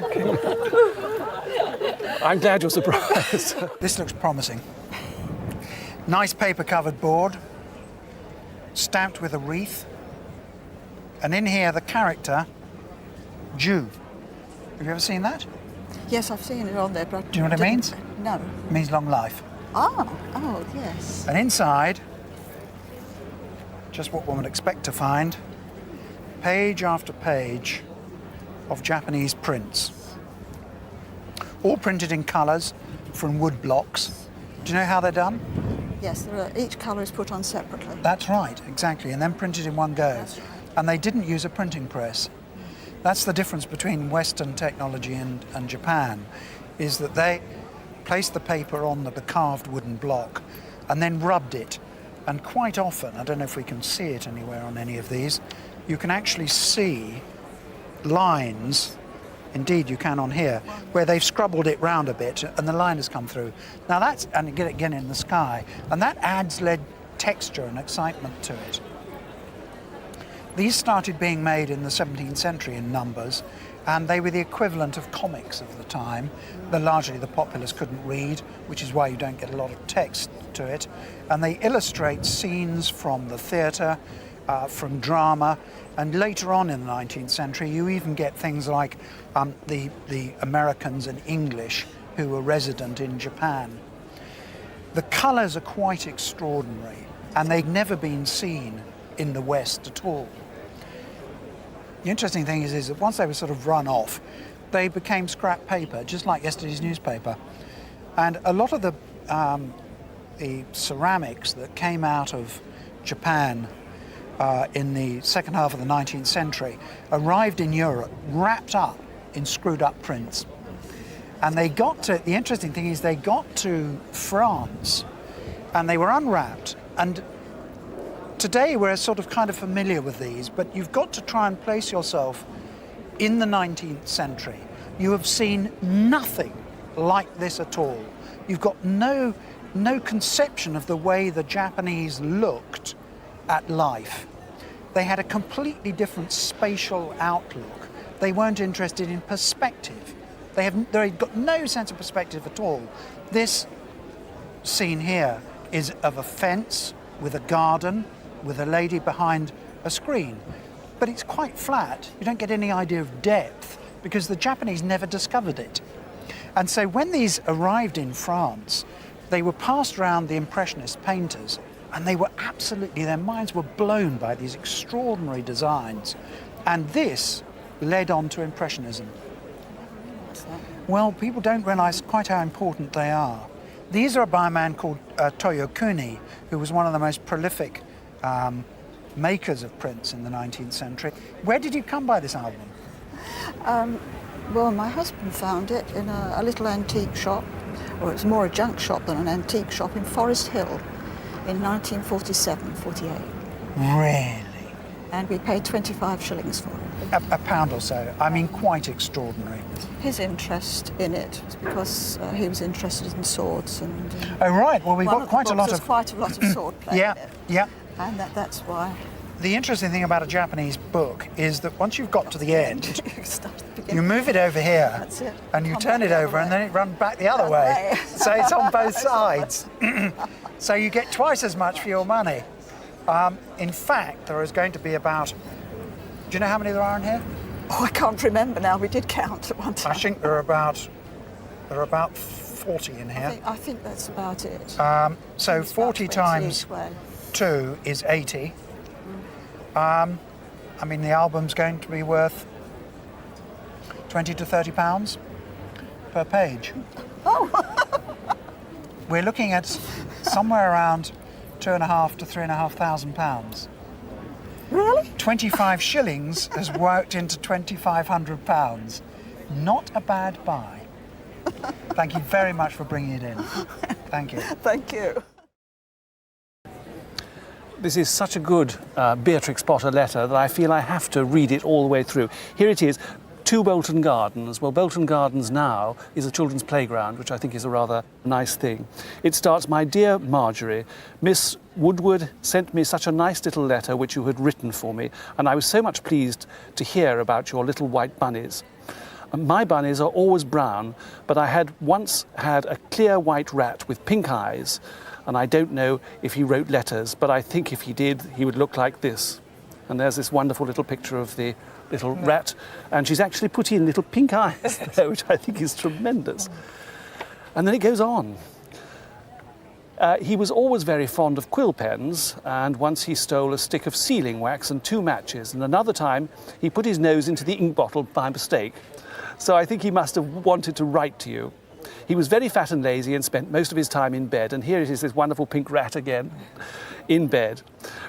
joking. I'm glad you're surprised. This looks promising. Nice paper-covered board, stamped with a wreath, and in here the character, Jew. Have you ever seen that? Yes, I've seen it on there, but Do you know what it means? No. It means long life. Oh, yes. And inside, just what one would expect to find, page after page of Japanese prints. All printed in colours from wood blocks. Do you know how they're done? Yes, each colour is put on separately. That's right, exactly, and then printed in one go. That's right. And they didn't use a printing press. That's the difference between Western technology and Japan, is that they placed the paper on the carved wooden block and then rubbed it. And quite often, I don't know if we can see it anywhere on any of these, you can actually see lines, indeed you can on here, where they've scrubbled it round a bit and the line has come through. Now that's, and again in the sky, and that adds lead texture and excitement to it. These started being made in the 17th century in numbers, and they were the equivalent of comics of the time. Largely the populace couldn't read, which is why you don't get a lot of text to it. And they illustrate scenes from the theatre, from drama, and later on in the 19th century you even get things like the Americans and English who were resident in Japan. The colours are quite extraordinary, and they've never been seen in the West at all. The interesting thing is that once they were sort of run off, they became scrap paper, just like yesterday's newspaper. And a lot of the ceramics that came out of Japan in the second half of the 19th century arrived in Europe wrapped up in screwed up prints. And they got to, the interesting thing is they got to France and they were unwrapped. And today we're sort of kind of familiar with these, but you've got to try and place yourself in the 19th century. You have seen nothing like this at all. You've got no conception of the way the Japanese looked at life. They had a completely different spatial outlook. They weren't interested in perspective. They've got no sense of perspective at all. This scene here is of a fence with a garden, with a lady behind a screen. But it's quite flat. You don't get any idea of depth because the Japanese never discovered it. And so when these arrived in France, they were passed around the Impressionist painters, and they were absolutely, their minds were blown by these extraordinary designs. And this led on to Impressionism. Well, people don't realize quite how important they are. These are by a man called Toyokuni, who was one of the most prolific makers of prints in the 19th century. Where did you come by this album? Well, my husband found it in a little antique shop, or it was more a junk shop than an antique shop, in Forest Hill in 1947-48. Really? And we paid 25 shillings for it. A pound or so. I mean, quite extraordinary. His interest in it was because he was interested in swords and... oh, right. Well, we've got quite a lot of... quite a lot of sword play in it. Yeah. And that's why... The interesting thing about a Japanese book is that once you've got to the end, you move it over here, That's it. and you Come turn back it the other over, and way. then it runs back the other way. So it's on both sides. So you get twice as much for your money. In fact, there is going to be about... Do you know how many there are in here? Oh, I can't remember now. We did count at one time. I think there are about 40 in here. I think that's about it. So It's 40 about 20 times each way. 2 is 80. I mean, the album's going to be worth 20 to 30 pounds per page. Oh! We're looking at somewhere around £2,500 to £3,500. Really? 25 shillings has worked into £2,500. Not a bad buy. Thank you very much for bringing it in. Thank you. Thank you. This is such a good Beatrix Potter letter that I feel I have to read it all the way through. Here it is, to Bolton Gardens. Well, Bolton Gardens now is a children's playground, which I think is a rather nice thing. It starts, "My dear Marjorie, Miss Woodward sent me such a nice little letter which you had written for me, and I was so much pleased to hear about your little white bunnies. My bunnies are always brown, but I had once had a clear white rat with pink eyes, and I don't know if he wrote letters, but I think if he did, he would look like this. And there's this wonderful little picture of the little rat, and she's actually put in little pink eyes there, which I think is tremendous. And then it goes on. He was always very fond of quill pens, and once he stole a stick of sealing wax and 2 matches, and another time he put his nose into the ink bottle by mistake. So I think he must have wanted to write to you. He was very fat and lazy and spent most of his time in bed, and here it is, this wonderful pink rat again, in bed.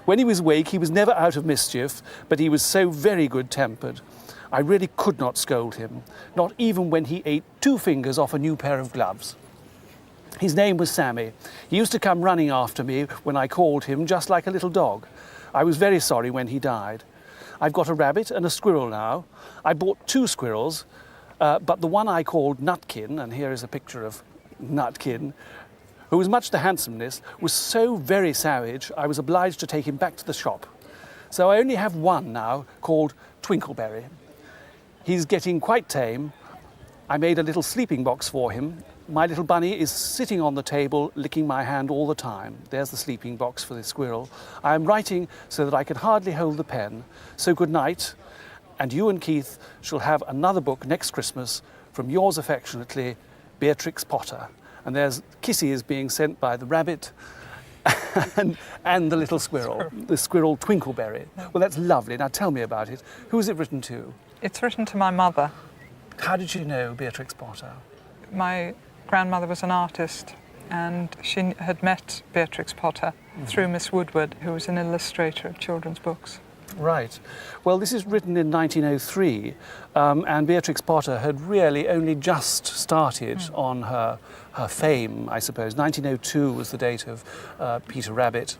When he was awake, he was never out of mischief, but he was so very good-tempered. I really could not scold him, not even when he ate 2 fingers off a new pair of gloves. His name was Sammy. He used to come running after me when I called him, just like a little dog. I was very sorry when he died. I've got a rabbit and a squirrel now. I bought 2 squirrels, but the one I called Nutkin, and here is a picture of Nutkin, who was much the handsomest, was so very savage I was obliged to take him back to the shop. So I only have one now called Twinkleberry. He's getting quite tame. I made a little sleeping box for him. My little bunny is sitting on the table, licking my hand all the time. There's the sleeping box for the squirrel. I am writing so that I can hardly hold the pen. So good night, and you and Keith shall have another book next Christmas from yours affectionately, Beatrix Potter. And there's kisses being sent by the rabbit and the little squirrel, the squirrel Twinkleberry. Well, that's lovely. Now tell me about it. Who is it written to? It's written to my mother. How did you know Beatrix Potter? My grandmother was an artist, and she had met Beatrix Potter through Miss Woodward, who was an illustrator of children's books. Right. Well, this is written in 1903, and Beatrix Potter had really only just started on her fame, I suppose. 1902 was the date of Peter Rabbit.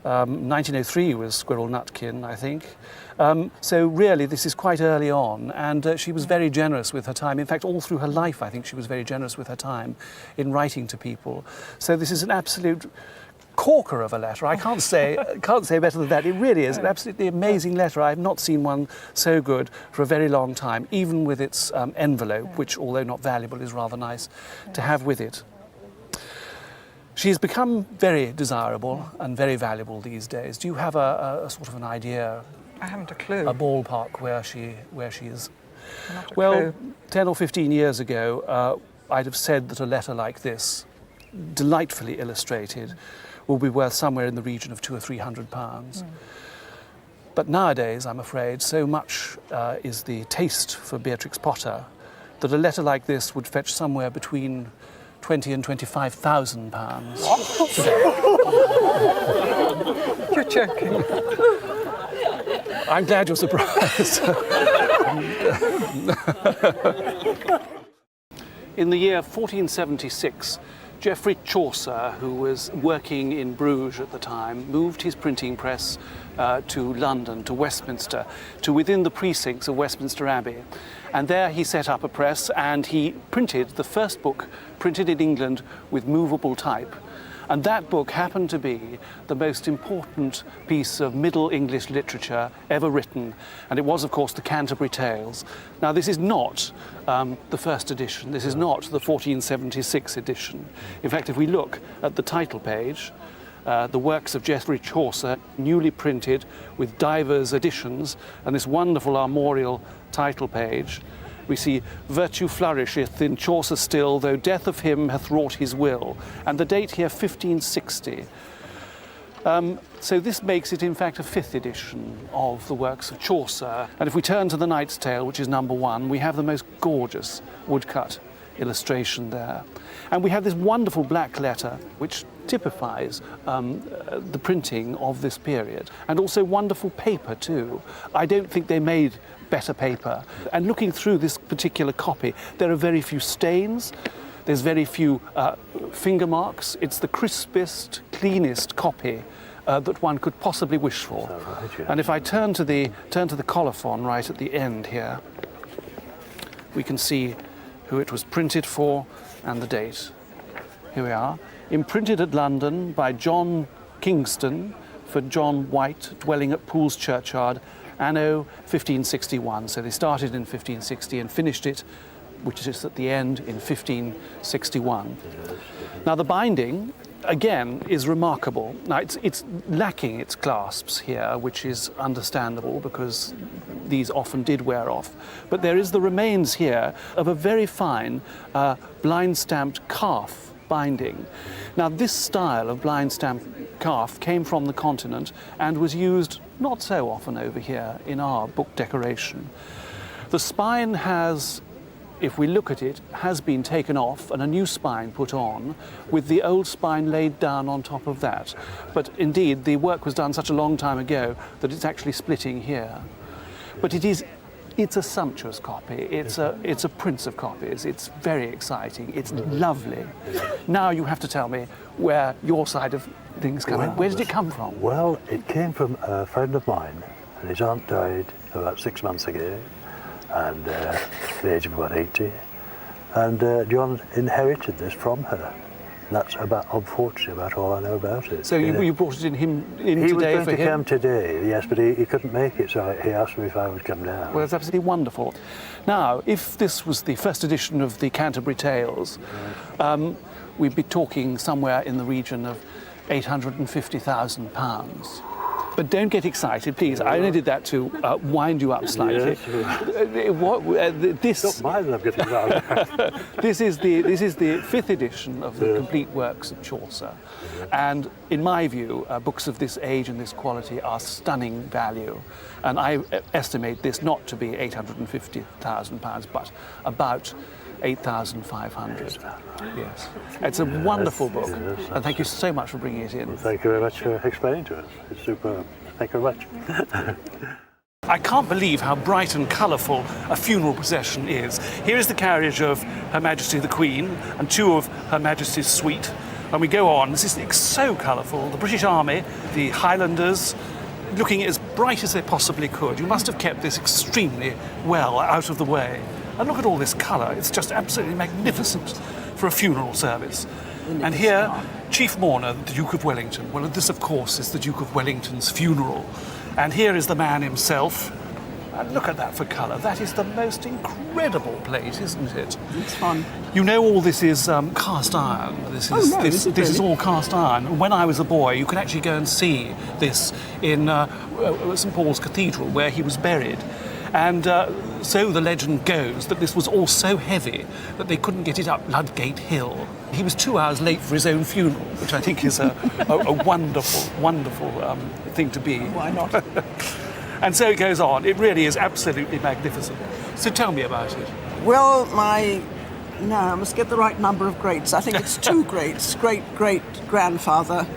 1903 was Squirrel Nutkin, I think. So really, this is quite early on, and she was very generous with her time. In fact, all through her life, I think she was very generous with her time in writing to people. So this is an absolute corker of a letter. I can't say better than that. It really is an absolutely amazing letter. I have not seen one so good for a very long time, even with its envelope, which, although not valuable, is rather nice to have with it. She's become very desirable and very valuable these days. Do you have a sort of an idea? I haven't a clue. A ballpark where she is? Not a Well, clue. 10 or 15 years ago, I'd have said that a letter like this, delightfully illustrated, will be worth somewhere in the region of £200 or £300. But nowadays, I'm afraid, so much is the taste for Beatrix Potter that a letter like this would fetch somewhere between £20,000 and £25,000 today. You're joking. I'm glad you're surprised. In the year 1476, Geoffrey Chaucer, who was working in Bruges at the time, moved his printing press to London, to Westminster, to within the precincts of Westminster Abbey. And there he set up a press and he printed the first book printed in England with movable type. And that book happened to be the most important piece of Middle English literature ever written. And it was, of course, the Canterbury Tales. Now, this is not the first edition. This is not the 1476 edition. In fact, if we look at the title page, the works of Geoffrey Chaucer, newly printed with divers editions, and this wonderful armorial title page, we see, virtue flourisheth in Chaucer still, though death of him hath wrought his will. And the date here, 1560. So this makes it, in fact, a 5th edition of the works of Chaucer. And if we turn to the Knight's Tale, which is number 1, we have the most gorgeous woodcut illustration there. And we have this wonderful black letter, which typifies the printing of this period. And also wonderful paper, too. I don't think they made better paper. And looking through this particular copy, there are very few stains. There's very few finger marks. It's the crispest, cleanest copy that one could possibly wish for. And if I turn to the colophon right at the end here, we can see who it was printed for and the date. Here we are. Imprinted at London by John Kingston for John White, dwelling at Pool's Churchyard, anno 1561. So they started in 1560 and finished it, which is at the end, in 1561. Now the binding, again, is remarkable. Now it's lacking its clasps here, which is understandable because these often did wear off. But there is the remains here of a very fine blind stamped calf binding. Now this style of blind stamped calf came from the continent and was used not so often over here in our book decoration. The spine has, if we look at it, has been taken off and a new spine put on with the old spine laid down on top of that. But indeed, the work was done such a long time ago that it's actually splitting here. But it's a sumptuous copy. It's a prince of copies. It's very exciting. It's lovely. Now you have to tell me where your side of things come in. Where did it come from? Well, it came from a friend of mine, and his aunt died about 6 months ago, and at the age of about 80. And John inherited this from her. That's about, unfortunately, about all I know about it. So you brought it in today for him? He was going to come today, yes, but he couldn't make it, so he asked me if I would come down. Well, it's absolutely wonderful. Now, if this was the first edition of the Canterbury Tales, we'd be talking somewhere in the region of £850,000. But don't get excited, please. I only did that to wind you up slightly. Yes. Don't mind them getting round. This is the fifth edition of the complete works of Chaucer, and in my view, books of this age and this quality are stunning value. And I estimate this not to be £850,000, but about 8,500. Yes, it's a wonderful book, and thank you so much for bringing it in. Well, thank you very much for explaining to us. It's superb. Thank you very much. I can't believe how bright and colourful a funeral procession is. Here is the carriage of Her Majesty the Queen and two of Her Majesty's suite, and we go on. This is so colourful. The British Army, the Highlanders, looking as bright as they possibly could. You must have kept this extremely well out of the way. And look at all this colour. It's just absolutely magnificent for a funeral service. And here, Chief Mourner, the Duke of Wellington. Well, this, of course, is the Duke of Wellington's funeral. And here is the man himself. And look at that for colour. That is the most incredible plate, isn't it? It's fun. You know, all this is cast iron. This is all cast iron. When I was a boy, you could actually go and see this in St Paul's Cathedral, where he was buried. And so the legend goes that this was all so heavy that they couldn't get it up Ludgate Hill. He was 2 hours late for his own funeral, which I think is a wonderful, wonderful thing to be. Why not? And so it goes on. It really is absolutely magnificent. So tell me about it. Well, I must get the right number of greats. I think it's 2 greats. Great-great-grandfather,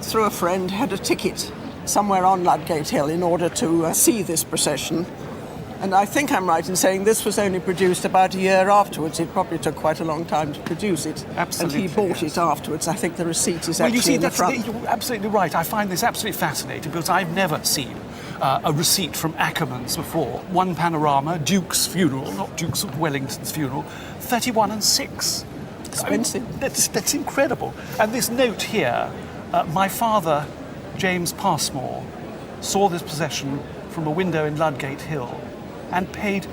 through a friend, had a ticket somewhere on Ludgate Hill in order to see this procession. And I think I'm right in saying this was only produced about a year afterwards. It probably took quite a long time to produce it. Absolutely. And he bought it afterwards. I think the receipt is Well, actually you see, in the front. you're absolutely right. I find this absolutely fascinating because I've never seen a receipt from Ackermann's before. One panorama, Duke's funeral, not Duke's of Wellington's funeral, 31 and 6. Expensive. I mean, that's incredible. And this note here, my father, James Passmore, saw this procession from a window in Ludgate Hill and paid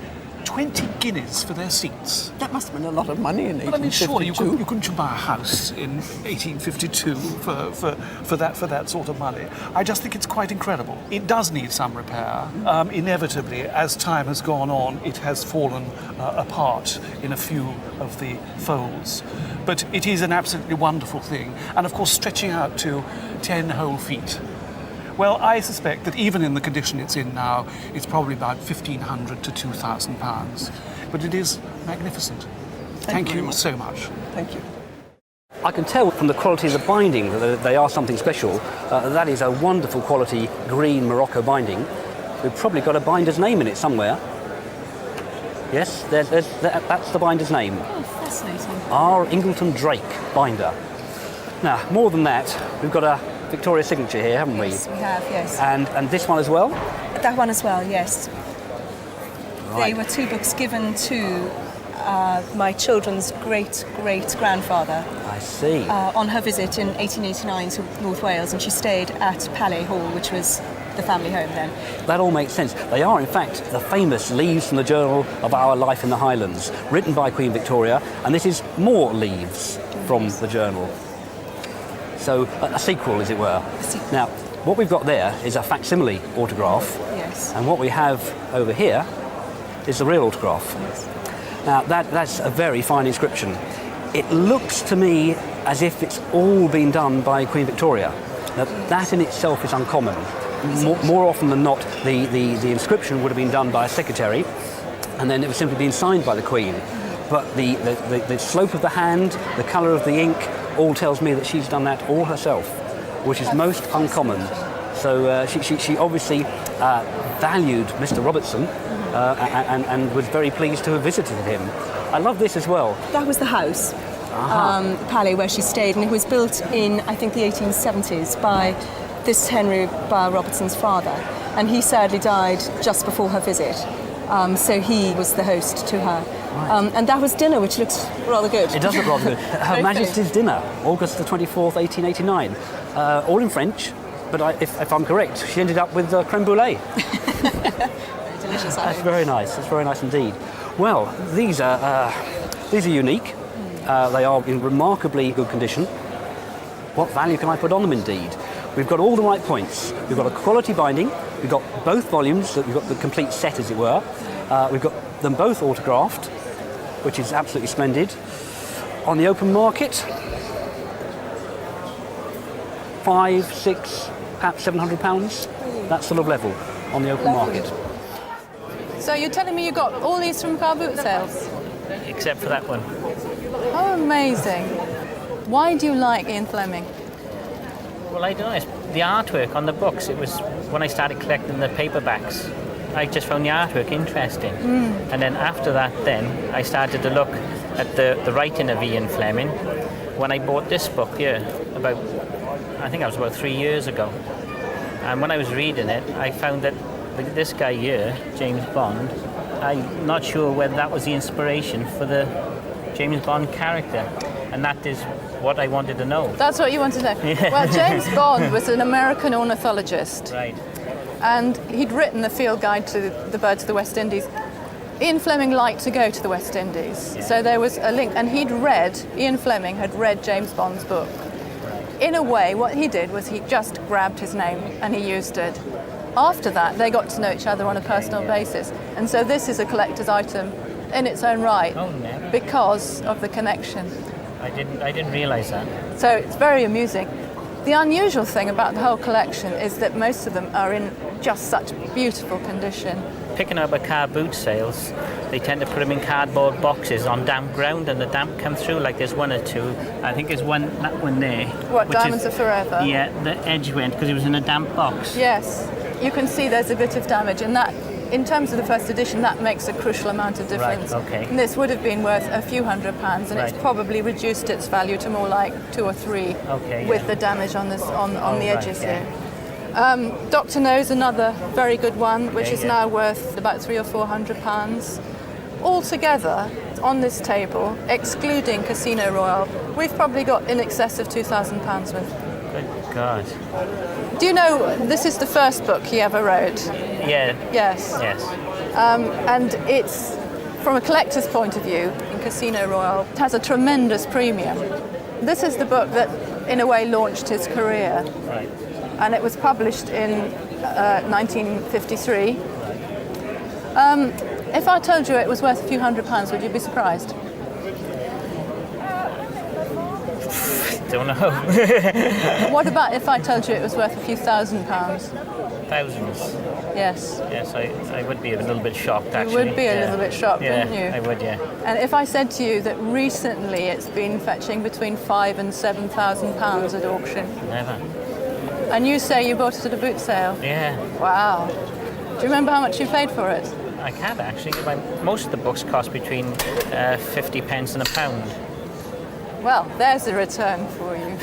20 guineas for their seats. That must have been a lot of money in 1852. But I mean, surely you couldn't buy a house in 1852 for that sort of money. I just think it's quite incredible. It does need some repair. Inevitably, as time has gone on, it has fallen apart in a few of the folds. But it is an absolutely wonderful thing, and of course stretching out to 10 whole feet. Well, I suspect that even in the condition it's in now, it's probably about £1,500 to £2,000. But it is magnificent. Thank you so much. Thank you. I can tell from the quality of the binding that they are something special. That is a wonderful quality green Morocco binding. We've probably got a binder's name in it somewhere. Yes, that's the binder's name. Oh, fascinating. R. Ingleton Drake binder. Now, more than that, we've got a Victoria signature here, haven't we? Yes, we have, yes. And this one as well? That one as well, yes. Right. They were 2 books given to my children's great-great-grandfather. I see. On her visit in 1889 to North Wales, and she stayed at Palais Hall, which was the family home then. That all makes sense. They are, in fact, the famous leaves from the Journal of Our Life in the Highlands, written by Queen Victoria, and this is more leaves from the journal. So, a sequel, as it were. Now, what we've got there is a facsimile autograph, Yes. and what we have over here is the real autograph. Yes. Now, that's a very fine inscription. It looks to me as if it's all been done by Queen Victoria. Now, that in itself is uncommon. More often than not, the inscription would have been done by a secretary, and then it was simply being signed by the Queen. But the slope of the hand, the colour of the ink, all tells me that she's done that all herself, which is most uncommon. So she obviously valued Mr. Robertson and was very pleased to have visited him. I love this as well. That was the house, Palais, where she stayed, and it was built in, I think, the 1870s by this Henry Robertson's father, and he sadly died just before her visit. So he was the host to her. Right. And that was dinner, which looks rather good. It does look rather good. Her Majesty's dinner, August the 24th, 1889. All in French, but if I'm correct, she ended up with creme brulee. Very delicious. That's very nice. That's very nice indeed. Well, these are unique. They are in remarkably good condition. What value can I put on them indeed? We've got all the right points. We've got a quality binding. We've got both volumes. We've got the complete set, as it were. We've got them both autographed, which is absolutely splendid. On the open market, 5, 6, perhaps £700. That sort of level on the open market. So you're telling me you got all these from car boot sales? Except for that one. Oh, amazing. Why do you like Ian Fleming? Well, I don't know. The artwork on the books, it was when I started collecting the paperbacks, I just found the artwork interesting. And then after that, then I started to look at the writing of Ian Fleming. When I bought this book here, I think that was about 3 years ago. And when I was reading it, I found that this guy here, James Bond, I'm not sure whether that was the inspiration for the James Bond character. And that is what I wanted to know. That's what you want to know? Yeah. Well, James Bond was an American ornithologist. Right. And he'd written the field guide to the birds of the West Indies. Ian Fleming liked to go to the West Indies. Yeah. So there was a link. And Ian Fleming had read James Bond's book. Right. In a way, what he did was he just grabbed his name and he used it. After that, they got to know each other on a personal basis. And so this is a collector's item in its own right because of the connection. I didn't realise that. So it's very amusing. The unusual thing about the whole collection is that most of them are in just such beautiful condition. Picking up at car boot sales, they tend to put them in cardboard boxes on damp ground, and the damp comes through. Like there's one or two. I think there's that one there. What, Diamonds Are Forever? Yeah, the edge went because it was in a damp box. Yes, you can see there's a bit of damage, and that, in terms of the first edition, that makes a crucial amount of difference. Right, okay. And this would have been worth a few £100s, and it's probably reduced its value to more like 2 or 3 with the damage on the edges here. Dr. No's another very good one, which is now worth about £300 or £400. Altogether, on this table, excluding Casino Royale, we've probably got in excess of £2,000 worth. Good God. Do you know this is the first book he ever wrote? Yeah. Yes. Yes. And it's, from a collector's point of view, in Casino Royale, it has a tremendous premium. This is the book that, in a way, launched his career. Right. And it was published in 1953. If I told you it was worth a few £100s, would you be surprised? Don't know. What about if I told you it was worth a few £1,000? Thousands? Yes. Yes, I would be a little bit shocked, actually. You would be a little bit shocked, wouldn't you? I would, yeah. And if I said to you that recently it's been fetching between £5,000 and £7,000 at auction? Never. And you say you bought it at a boot sale? Yeah. Wow. Do you remember how much you paid for it? I can't, actually. Most of the books cost between 50 pence and £1. Well, there's a return for you.